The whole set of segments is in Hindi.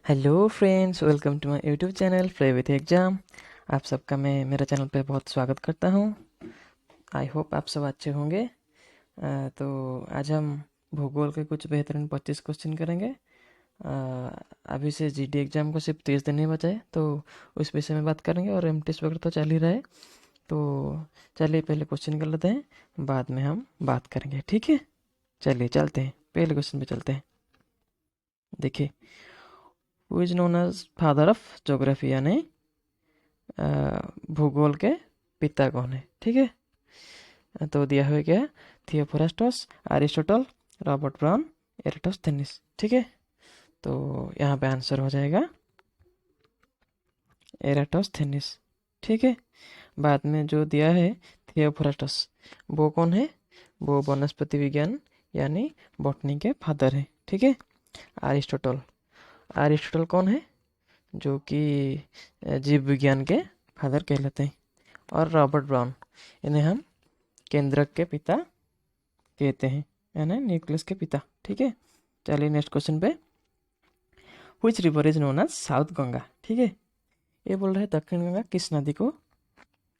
Hello friends, welcome to my YouTube channel play with exam. आप सबका मैं मेरे चैनल पे बहुत स्वागत करता हूँ। आई होप आप सब अच्छे होंगे। तो आज हम भूगोल के कुछ बेहतरीन 25 क्वेश्चन करेंगे। अभी से जीडी एग्ज़ाम को सिर्फ 30 दिन ही बचा है, तो उस विषय में बात करेंगे। और एमटीएस वगैरह तो चल ही रहा है, तो चलिए पहले क्वेश्चन कर लेते हैं, बाद में हम बात करेंगे, ठीक है। चलिए चलते हैं, पहले क्वेश्चन पे चलते हैं। देखिए, who is known as father of geography, यानी भूगोल के पिता कौन है, ठीक है। तो दिया हुआ क्या है, थियोफ्रास्टस, अरिस्टोटल, रॉबर्ट ब्राउन, एराटोस्थेनिस, ठीक है। तो यहाँ पे आंसर हो जाएगा एराटोस्थेनिस, ठीक है। बाद में जो दिया है थियोफ्रास्टस, वो कौन है, वो वनस्पति विज्ञान यानी बॉटनी के फादर है, ठीक है। अरिस्टोटल, अरिस्टोटल कौन है, जो कि जीव विज्ञान के फादर कहलाते हैं। और रॉबर्ट ब्राउन, इन्हें हम केंद्रक के पिता कहते हैं, यानी न्यूक्लियस के पिता, ठीक है। चलिए नेक्स्ट क्वेश्चन पे, which river is known as south Ganga, ठीक है। ये बोल रहे हैं दक्षिण गंगा किस नदी को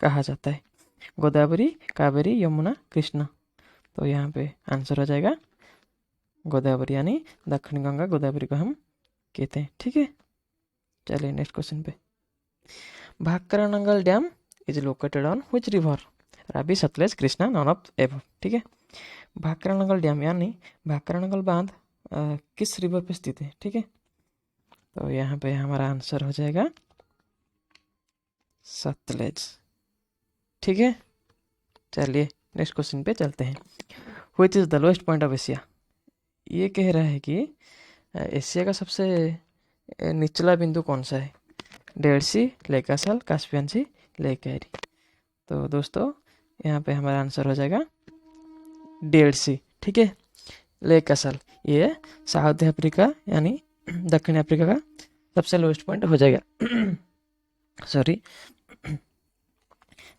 कहा जाता है, गोदावरी, कावेरी, यमुना, कृष्णा। तो यहाँ पे आंसर हो जाएगा गोदावरी, यानी दक्षिण गंगा गोदावरी को हम कहते हैं, ठीक है। चलिए नेक्स्ट क्वेश्चन पे, भाकरानंगल dam is located on which river, Ravi, सतलेज, Krishna, none of above, ठीक है। भाकरानंगल डैम यानी भाकरानंगल बांध किस रिवर पे स्थित है, ठीक है। तो यहाँ पे हमारा आंसर हो जाएगा सतलेज, ठीक है। चलिए नेक्स्ट क्वेश्चन पे चलते हैं, which is the lowest point of Asia. ये कह रहा है कि एशिया का सबसे निचला बिंदु कौन सा है, डेड सी, लेक असल, कास्पियन सी, लेक एरी। तो दोस्तों यहाँ पे हमारा आंसर हो जाएगा डेड सी, ठीक है। लेक असल ये साउथ अफ्रीका यानी दक्षिण अफ्रीका का सबसे लोएस्ट पॉइंट हो जाएगा। सॉरी।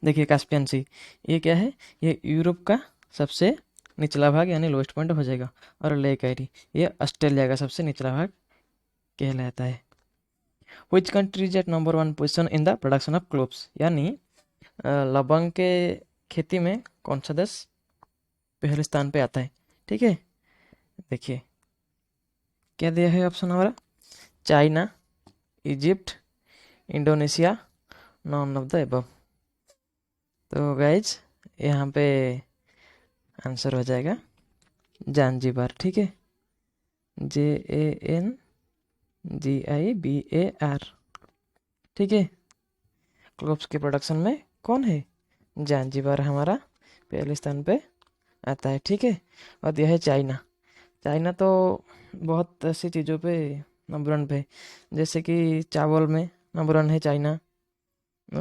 देखिए कास्पियन सी, ये क्या है, ये यूरोप का सबसे निचला भाग यानी लोएस्ट पॉइंट हो जाएगा। और लेक एरी ये ऑस्ट्रेलिया का सबसे निचला भाग कहलाता है। Which country is at number 1 position in the production of cloves, यानी लवंग के खेती में कौन सा देश पहले स्थान पे आता है, ठीक है। देखिए क्या दिया है ऑप्शन हमारा, China, Egypt, Indonesia, none of the above. तो गाइज यहाँ पे आंसर हो जाएगा जांजिबार, ठीक है। JANGIBAR, ठीक है। क्लोव्स के प्रोडक्शन में कौन है, जांजिबार हमारा पहले स्थान पे आता है, ठीक है। और दिया है चाइना, चाइना तो बहुत ऐसी चीज़ों पे नंबर 1 पे, जैसे कि चावल में नंबर 1 है चाइना,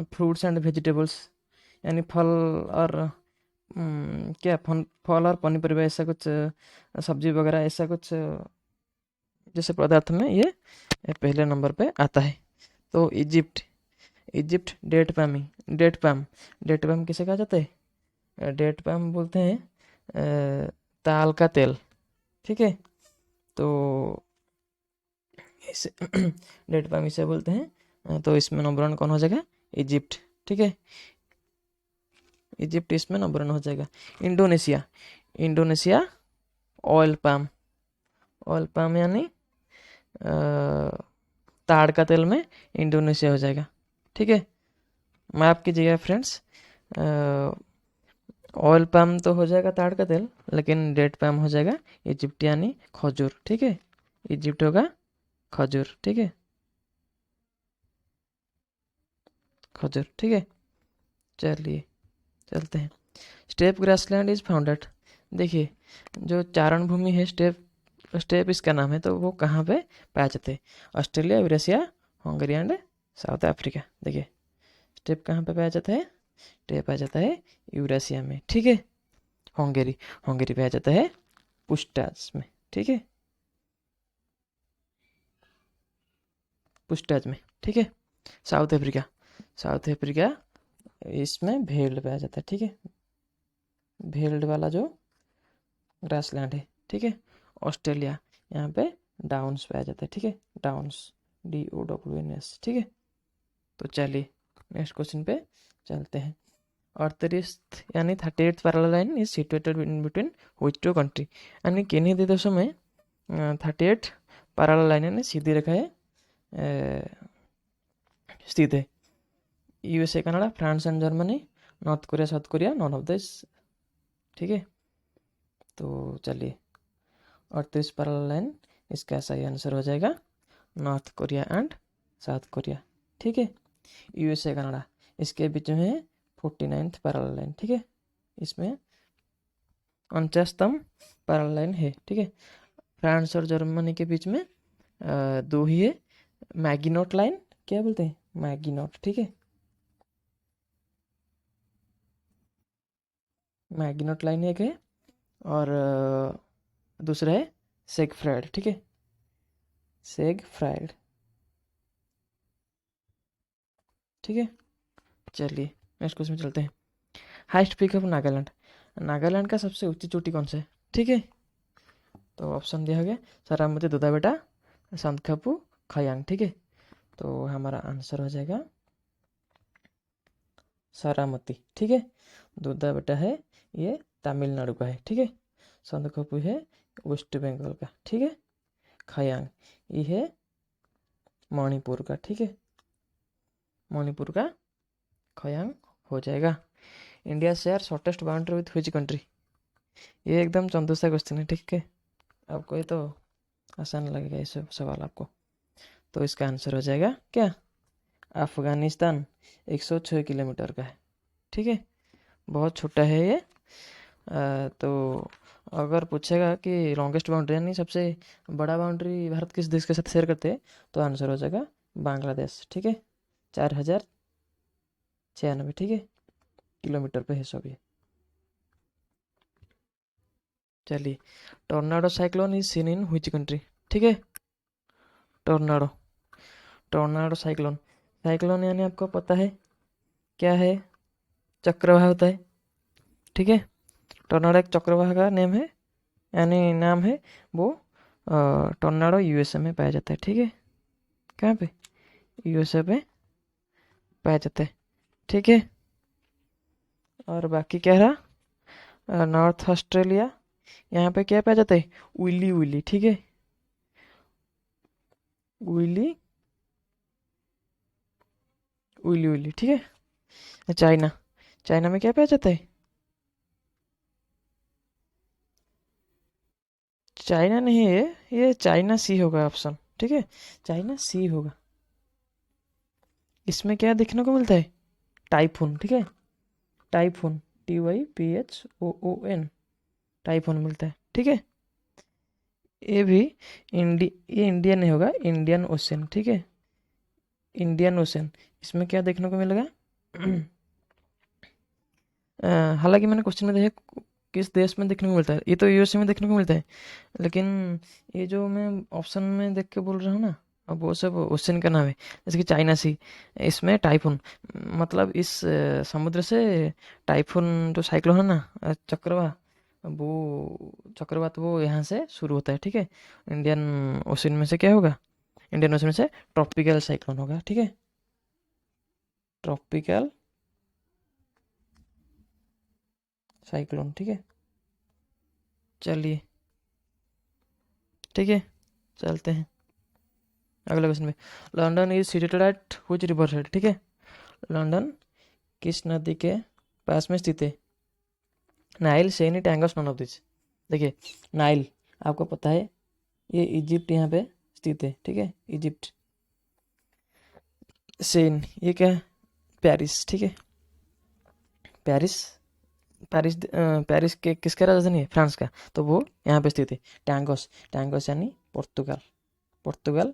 फ्रूट्स एंड वेजिटेबल्स यानी फल और क्या फल और पनीपरिया ऐसा कुछ, सब्जी वगैरह ऐसा कुछ जैसे पदार्थ में ये पहले नंबर पे आता है। तो इजिप्ट, इजिप्ट डेट पैम किसे कहा जाता है, डेट पैम बोलते हैं ताल का तेल, ठीक है। तो इसे डेट पैम इसे बोलते हैं। तो इसमें नंबर 1 कौन हो जाएगा, इजिप्ट, ठीक है। इजिप्ट इसमें नंबर 1 हो जाएगा। Indonesia, Indonesia oil palm, oil palm यानी ताड़ का तेल में इंडोनेशिया हो जाएगा, ठीक है। माफ कीजिएगा फ्रेंड्स, ऑयल पाम तो हो जाएगा ताड़ का तेल, लेकिन डेट पाम हो जाएगा इजिप्ट यानी खजूर, ठीक है। इजिप्ट होगा खजूर, ठीक है, खजूर, ठीक है। चलिए चलते हैं, स्टेप ग्रासलैंड इज फाउंडेड। देखिए जो चारण भूमि है स्टेप, स्टेप इसका नाम है, तो वो कहाँ पे पाए जाते हैं, Australia, Eurasia, Hungary and south Africa. देखिए स्टेप कहाँ पे पाया जाता है, स्टेप पाया जाता है यूरेशिया में, ठीक है। हंगरी, हंगरी पाया जाता है पुस्टाज में, ठीक है, पुस्टाज में, ठीक है। साउथ अफ्रीका, साउथ अफ्रीका इसमें भेल्ड पाया जाता है, ठीक है, भेल्ड वाला जो ग्रासलैंड है, ठीक है। ऑस्ट्रेलिया यहाँ पे डाउन्स पाया जाता है, ठीक है, डाउन्स, DOWNS, ठीक है। तो चलिए नेक्स्ट क्वेश्चन पे चलते हैं। 38 यानी 38th parallel line is situated in between which two country, यानी किन्हीं दो देशों में 38 पैरेलल लाइन यानी सीधी रेखाएं स्थित है। USA, Canada, France and Germany, north Korea, south Korea, non of this, ठीक है। तो चलिए 38 पैरेलल लाइन, इसका सही आंसर हो जाएगा north Korea and south Korea, ठीक है। USA, कनाडा, इसके बीच में है 49th पैरेलल लाइन, ठीक है। इसमें 49तम पैरेलल लाइन है, ठीक है। फ्रांस और जर्मनी के बीच में दो ही है। मैगिनोट लाइन, क्या बोलते हैं, मैगिनोट, ठीक है। मैगिनोट लाइन एक है और दूसरा है सेगफ्राइड, ठीक है, सेगफ्राइड, ठीक है। चलिए नेक्स्ट क्वेश्चन में चलते हैं। Highest peak of Nagaland, Nagaland का सबसे ऊंची चोटी कौन सा है, ठीक है। तो ऑप्शन दिया गया सारामती, दुधाबेटा, सांदखापू, खयांग, ठीक है। तो हमारा आंसर हो जाएगा सारामती, ठीक है। दुधाबेटा है ये तमिलनाडु का है, ठीक है। सांदखापू है वेस्ट बंगाल का, ठीक है। खयांग ये है मणिपुर का, ठीक है। मणिपुर का खयांग हो जाएगा। India share shortest boundary with which country, ये एकदम चंदूसा क्वेश्चन है, ठीक है। आपको ये तो आसान लगेगा ये सब सवाल आपको। तो इसका आंसर हो जाएगा क्या, अफगानिस्तान। 106 किलोमीटर का है, ठीक है, बहुत छोटा है ये। तो अगर पूछेगा कि लॉन्गेस्ट बाउंड्री यानी सबसे बड़ा बाउंड्री भारत किस देश के साथ शेयर करते हैं, तो आंसर हो जाएगा बांग्लादेश, ठीक है। 4096, ठीक है, किलोमीटर पे है सब ये। चलिए tornado cyclone is seen in which country, ठीक है। टोर्नाडो, टोर्नाडो साइक्लोन, साइक्लोन यानी आपको पता है क्या है, चक्रवाह होता है, ठीक है। टोर्नाडो एक चक्रवाह का नेम है, यानी नाम है वो। टोर्नाडो USA में पाया जाता है, ठीक है। कहाँ पे, USA पे पाया जाता है, ठीक है। और बाकी क्या रहा, नॉर्थ ऑस्ट्रेलिया, यहाँ पे क्या पाया जाता है, उइली उइली, ठीक है, उइली उइली उइली, ठीक है। चाइना, चाइना में क्या पाया जाता है, चाइना नहीं है ये चाइना सी होगा ऑप्शन, ठीक है, चाइना सी होगा। इसमें क्या देखने को मिलता है, टाइफून, ठीक है, टाइफून, TYPHOON, टाइफून मिलता है, ठीक है। ये भी ये इंडियन नहीं होगा, इंडियन ओशन, ठीक है, इंडियन ओशन। इसमें क्या देखने को मिलेगा, हालांकि मैंने क्वेश्चन में देखा किस देश में देखने को मिलता है, ये तो USA में देखने को मिलता है, लेकिन ये जो मैं ऑप्शन में देख के बोल रहा हूँ ना, अब वो सब ओशन का नाम है, जैसे कि चाइना सी, इसमें टाइफून, मतलब इस समुद्र से टाइफून जो साइक्लोन है ना, चक्रवात, वो चक्रवात वो यहाँ से शुरू होता है, ठीक है। इंडियन ओशन में से क्या होगा, इंडियन ओशन में से ट्रॉपिकल साइक्लोन होगा, ठीक है, ट्रॉपिकल साइक्लोन, ठीक है। चलिए ठीक है, चलते हैं अगले क्वेश्चन में। London is situated at which river side, ठीक है। लंदन किस नदी के पास में स्थित है, Nile, Seine, Tagus, none of this. देखिए नाइल आपको पता है ये इजिप्ट यहाँ पे स्थित है, ठीक है, इजिप्ट। सेन ये क्या है, पेरिस, ठीक है, पेरिस, पेरिस के किसका राजधानी है, फ्रांस का, तो वो यहाँ पे स्थित है। टैंगोस, टैंगोस यानी पोर्तुगाल, पोर्तुगाल,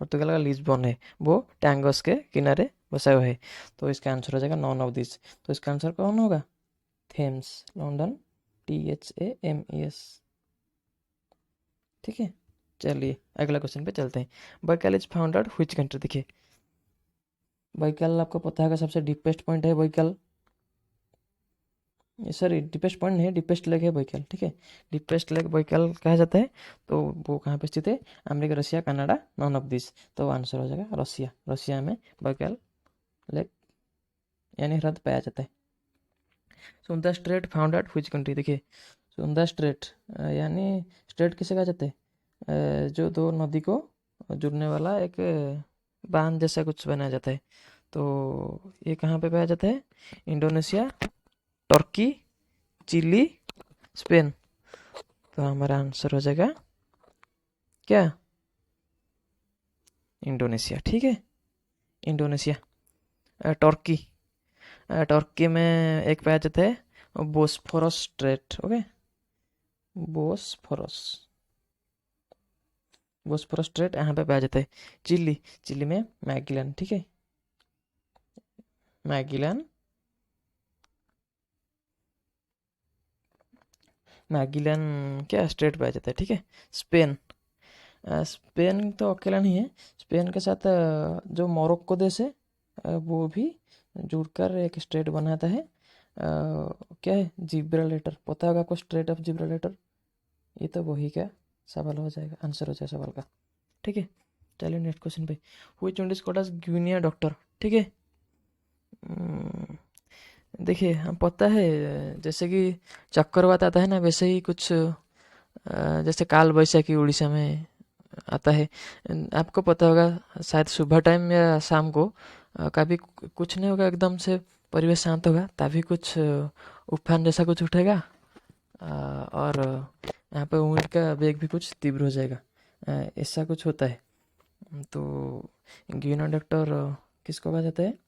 पोर्तुगाल का लिस्बन है, वो टैंगोस के किनारे बसा हुआ है। तो इसका आंसर हो जाएगा नॉन ऑफ दिस। तो इसका आंसर कौन होगा, थेम्स, लंदन, THAMES, ठीक है। चलिए अगला क्वेश्चन पे चलते हैं। Baikal is found out which country, देखिए बैकाल आपको पता होगा सबसे डीपेस्ट पॉइंट है बैकाल, सॉरी डीपेस्ट पॉइंट नहीं है, डीपेस्ट लेक है बैकाल, ठीक है। डीपेस्ट लेक बैकाल कहा जाता है। तो वो कहाँ पे स्थित है? America, Russia, Canada, none of this. तो आंसर हो जाएगा रसिया। रसिया में बैकाल लेक यानी ह्रद पाया जाता है। Sunda straight found at which country? देखिए सुंदा स्ट्रेट यानी स्ट्रेट किसे कहा जाता है? जो दो नदी को जुड़ने वाला एक बांध जैसा कुछ बनाया जाता है। तो ये कहाँ पे पाया जाता है? Indonesia, Turkey, Chile, Spain. तो हमारा आंसर हो जाएगा क्या? इंडोनेशिया, ठीक है। इंडोनेशिया। टर्की, टर्की में एक पाया जाता है Bosphorus straight, okay. Bosphorus, Bosphorus straight यहाँ पे पाया जाता है। चिली, चिली में मैगिलन, ठीक है। मैगिलन, मैगिलन क्या स्ट्रेट पाया जाता है, ठीक है। स्पेन, स्पेन तो अकेला नहीं है। स्पेन के साथ जो मोरक्को देश है वो भी जुड़कर एक स्ट्रेट बनाता है। क्या है? जिब्राल्टर, पता होगा आपको स्ट्रेट ऑफ जिब्राल्टर? ये तो वही का सवाल हो जाएगा, आंसर हो जाएगा सवाल का, ठीक है। चलिए नेक्स्ट क्वेश्चन पे। Which one is called as Guinea doctor, ठीक है। देखिए हम पता है जैसे कि चक्रवात आता है ना, वैसे ही कुछ जैसे काल वैशाखी उड़ीसा में आता है। आपको पता होगा शायद सुबह टाइम या शाम को कभी कुछ नहीं होगा, एकदम से परिवेश शांत होगा, तभी कुछ उफान जैसा कुछ उठेगा और यहाँ पे विंड का वेग भी कुछ तीव्र हो जाएगा। ऐसा कुछ होता है। तो ग्विनिया डॉक्टर किसको कहा जाता है?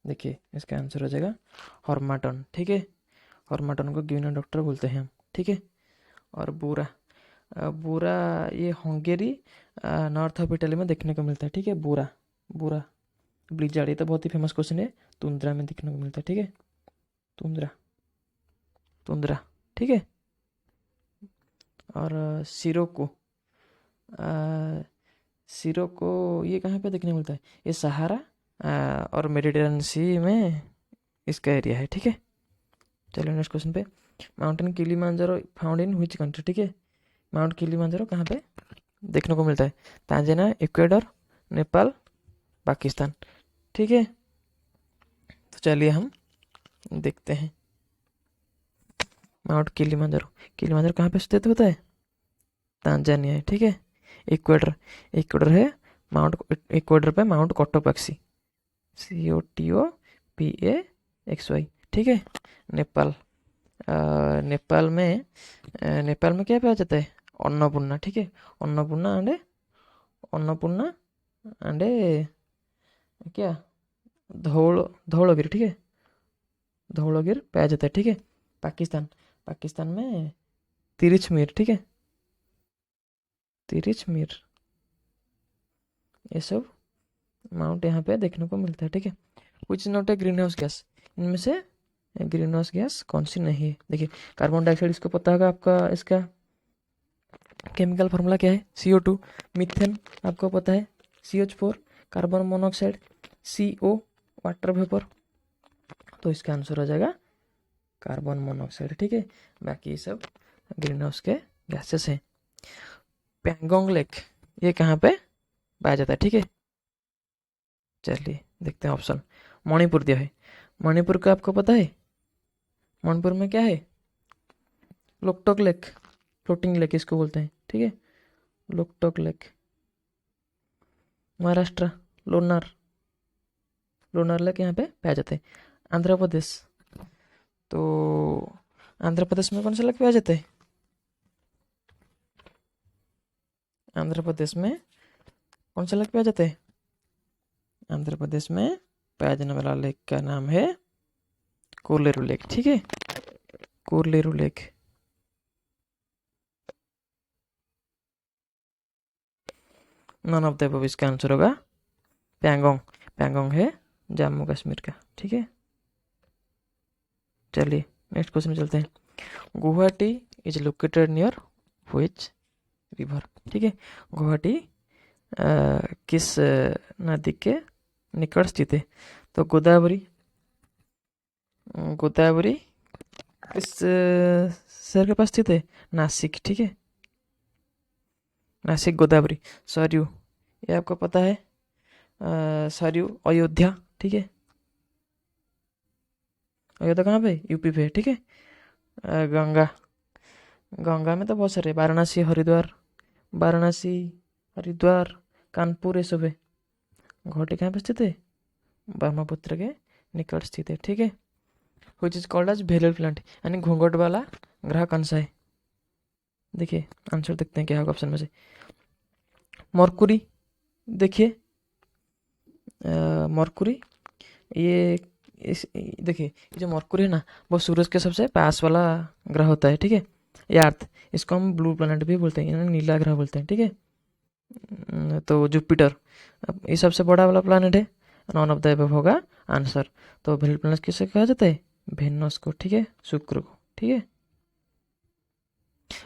देखिए इसका आंसर हो जाएगा हॉर्माटन, ठीक है। हॉर्माटन को ग्विनिया डॉक्टर बोलते हैं हम, ठीक है। और बूरा, बूरा ये हंगेरी नॉर्थ ऑफ इटली में देखने को मिलता है, ठीक है। बूरा, बूरा ब्लिजार्ड, ये तो बहुत ही फेमस क्वेश्चन है। तुंद्रा में देखने को मिलता है, ठीक है। तुंद्रा, तुंद्रा, ठीक है। और सिरोको, सिरोको ये कहाँ पे देखने को मिलता है? ये सहारा और मेडिटेरेनियन सी में इसका एरिया है, ठीक है। चलिए नेक्स्ट क्वेश्चन पे। Mountain Kilimanjaro found in which country, ठीक है। माउंट किलिमांजारो कहाँ पे देखने को मिलता है? तांजानिया, इक्वेडर, नेपाल, पाकिस्तान, ठीक है। तो चलिए हम देखते हैं माउंट किलिमांजारो। किलिमांजारो कहाँ पे स्थित होता है? तांजानिया है, ठीक है। इक्वेडर, इक्वेडर है माउंट, इक्वेडर पे माउंट कोटोपाक्सी, COTOPAXY, ठीक है। नेपाल, नेपाल में नेपाल में क्या पाया जाता है? अन्नपूर्णा, ठीक है। अन्नपूर्णा एंड, अन्नपूर्णा एंड क्या, धौलगिर, ठीक है। धौलगिर पाया जाता है, ठीक है। पाकिस्तान, पाकिस्तान में तिरिच मीर, ठीक है। तिरिच मीर, ये सब माउंट यहाँ पे देखने को मिलता है, ठीक है। Which is not a green house gas, इनमें से ग्रीन हाउस गैस कौन सी नहीं है? देखिए कार्बन डाइऑक्साइड, इसको पता होगा आपका, इसका केमिकल फार्मूला क्या है? CO2। मीथेन आपको पता है, CH4। Carbon monoxide, CO, water vapour. तो इसका आंसर हो जाएगा कार्बन मोनोऑक्साइड, ठीक है। बाकी ये सब ग्रीन हाउस के गैसेस हैं। पैंगोंग लेक ये कहाँ पे पाया जाता है, ठीक है। चलिए देखते हैं ऑप्शन। मणिपुर दिया है, मणिपुर का आपको पता है? मणिपुर में क्या है? लोकटोक लेक, फ्लोटिंग लेक इसको बोलते हैं, ठीक है। लोकटोक लेक। महाराष्ट्र, लोनार, लोनार लेक यहाँ पे पाया जाता है। आंध्र प्रदेश, तो आंध्र प्रदेश में कौन सा लेक पाया जाता है? आंध्र प्रदेश में कौन सा लेक पाया जाता है? आंध्र प्रदेश में पाया जाने वाला लेक का नाम है कोलेरू लेक, ठीक है। Kolleru lake. None of the above, इसका आंसर होगा पैंगोंग। पैंगोंग है जम्मू कश्मीर का, ठीक है। चलिए नेक्स्ट क्वेश्चन में चलते हैं। Guwahati is located near which river, ठीक है। गुवाहाटी किस नदी के निकट स्थित है? तो गोदावरी, गोदावरी, किस शहर के पास स्थित है? नासिक, ठीक है, नासिक गोदावरी। सरयू, ये आपको पता है, सरयू अयोध्या, ठीक है, अयोध्या कहाँ पे? यूपी पे, ठीक है। गंगा, गंगा में तो बहुत सारे, वाराणसी, हरिद्वार, वाराणसी, हरिद्वार, कानपुर, ये सब है। घाटी कहाँ पे स्थित है? ब्रह्मपुत्र के निकट स्थित है, ठीक है। विच इज कॉल्ड एज भेलर प्लांट, यानी घूंघट वाला ग्रह कौन सा है? देखिए आंसर देखते हैं क्या होगा ऑप्शन में से। मरकुरी, देखिए मरकुरी, ये इस देखिए ये जो मरकुरी है ना, वो सूरज के सबसे पास वाला ग्रह होता है, ठीक है। ये अर्थ, इसको हम ब्लू प्लैनेट भी बोलते हैं, यानी नीला ग्रह बोलते हैं, ठीक है। तो जुपिटर, अब ये सबसे बड़ा वाला प्लैनेट है, नॉन ऑफ द अबव होगा आंसर। तो भेल प्लैनेट किसे कहा जाता है? वेनस को, ठीक है, शुक्र को, ठीक है।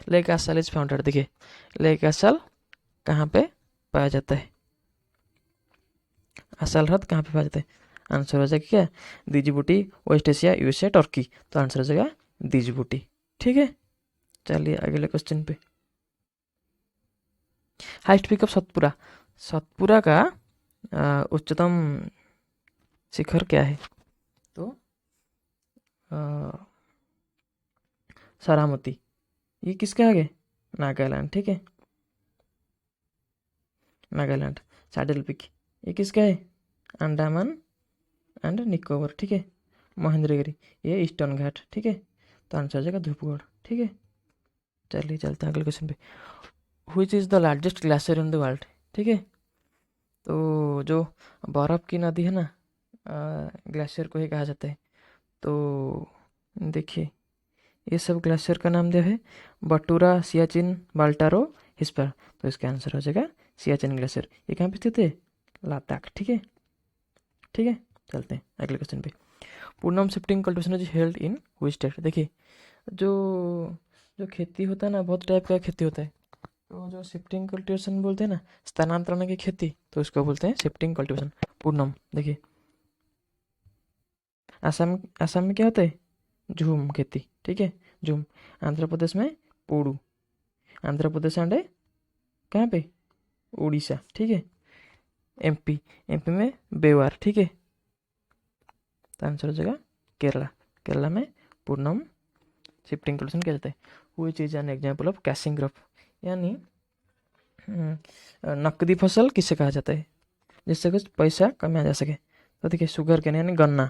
लेक एस्टल इज फाउंडेड, देखिए लेक एस्टल कहाँ पे पाया जाता है? असल हद कहाँ पे पाया जाता है? आंसर हो जाएगा क्या? दीजिबुटी, वेस्ट एशिया, यूएसए, टर्की। तो आंसर हो जाएगा दीजिबुटी, ठीक है। चलिए अगले क्वेश्चन पे। Highest peak of Satpura, Satpura का उच्चतम शिखर क्या है? तो सरामती, ये किसके आगे? नागालैंड, ठीक है, नागालैंड। सैडल पीक, ये किसका है? अंडमान एंड निकोबर, ठीक है। महेंद्रगिरी, ये ईस्टर्न घाट, ठीक है। तो आंसर हो जाएगा धूपगढ़, ठीक है। चलिए चलते हैं अगले क्वेश्चन पे। Which is the largest glacier in the world, ठीक है। तो जो बर्फ़ की नदी है ना, ग्लेशियर को ही कहा जाता है। तो देखिए ये सब ग्लेशियर का नाम दिया है, बटूरा, सियाचिन, बाल्टारो, हिस्पर। तो इसका आंसर हो जाएगा सियाचिन ग्लेशियर। ये कहाँ पे स्थित है? लद्दाख, ठीक है, ठीक है। चलते हैं अगले क्वेश्चन पे। Poonam shifting cultivation is held in which state, देखिए जो जो खेती होता है ना, बहुत टाइप का खेती होता है। तो जो शिफ्टिंग कल्टीवेशन बोलते हैं ना, स्थानांतरण की खेती, तो इसको बोलते हैं शिफ्टिंग कल्टीवेशन। पूनम, देखिए असम, असम में क्या होता है? झूम खेती, ठीक है, झूम। आंध्र प्रदेश में पोड़ू, आंध्र प्रदेश एंड कहाँ पे? उड़ीसा, ठीक है। एमपी, एमपी में बेवार, ठीक है। तो आंसर हो जाएगा केरला, केरला में पूनम शिफ्टिंग कल्टीवेशन किया जाता है। Which is an example of caching crop, यानी नकदी फसल किसे कहा जाता है जिससे कुछ पैसा कमाया जा सके? तो देखिए शुगर केन यानी गन्ना,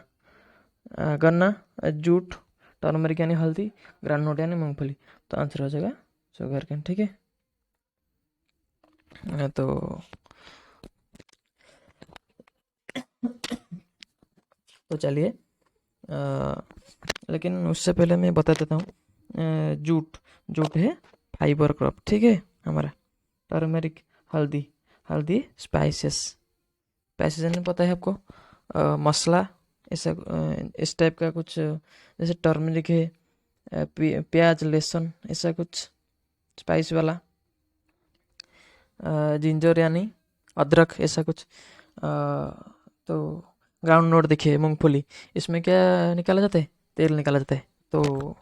गन्ना, जूट, टर्मरिक यानी हल्दी, ग्राउंडनट यानी मूंगफली। तो आंसर हो जाएगा शुगर केन, ठीक है। तो चलिए लेकिन उससे पहले मैं बता देता हूँ। जूट, जूट है फाइबर क्रॉप, ठीक है हमारा। टर्मरिक, हल्दी, हल्दी स्पाइसेस, स्पाइसेस यानी पता है आपको, मसला, ऐसा इस टाइप का कुछ, जैसे टर्मरिक है, प्याज, लहसुन, ऐसा कुछ स्पाइस वाला। जिंजर यानी अदरक, ऐसा कुछ। तो ग्राउंड नोट देखिए मूंगफली, इसमें क्या निकाला जाता है? तेल निकाला जाता है। तो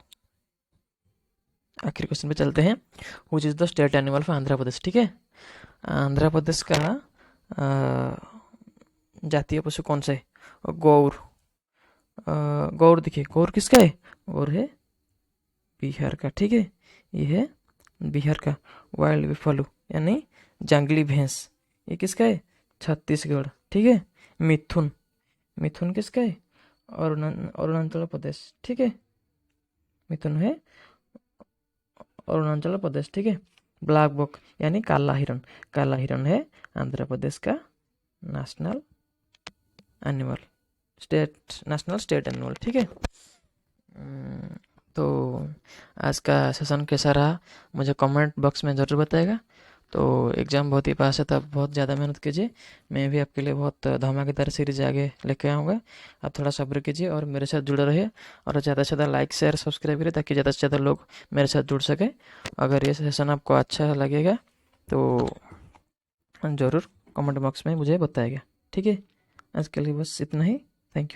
आखिरी क्वेश्चन पे चलते हैं। Which is the state animal for Andhra Pradesh, ठीक है। आंध्र प्रदेश का जातीय पशु कौन सा है? गौर, गौर, देखिए गौर किसका है? गौर है बिहार का, ठीक है, ये है बिहार का। वाइल्ड बिफालू यानी जंगली भैंस, ये किसका है? छत्तीसगढ़, ठीक है। मिथुन, मिथुन किसका है? अरुणाचल प्रदेश, ठीक है, मिथुन है अरुणाचल प्रदेश, ठीक है। ब्लैक बक यानी काला हिरन, काला हिरन है आंध्र प्रदेश का national animal, national state animal, ठीक है। तो आज का सेशन कैसा रहा मुझे कमेंट बॉक्स में ज़रूर बताएगा। तो एग्ज़ाम बहुत ही पास है, तब बहुत ज़्यादा मेहनत कीजिए। मैं भी आपके लिए बहुत धमाकेदार सीरीज आगे लेके आऊँगा। आप थोड़ा सब्र कीजिए और मेरे साथ जुड़े रहिए, और ज़्यादा से ज़्यादा लाइक शेयर सब्सक्राइब करिए ताकि ज़्यादा से ज़्यादा लोग मेरे साथ जुड़ सकें। अगर ये सेशन आपको अच्छा लगेगा तो ज़रूर कमेंट बॉक्स में मुझे बताएगा, ठीक है। आज के लिए बस इतना ही।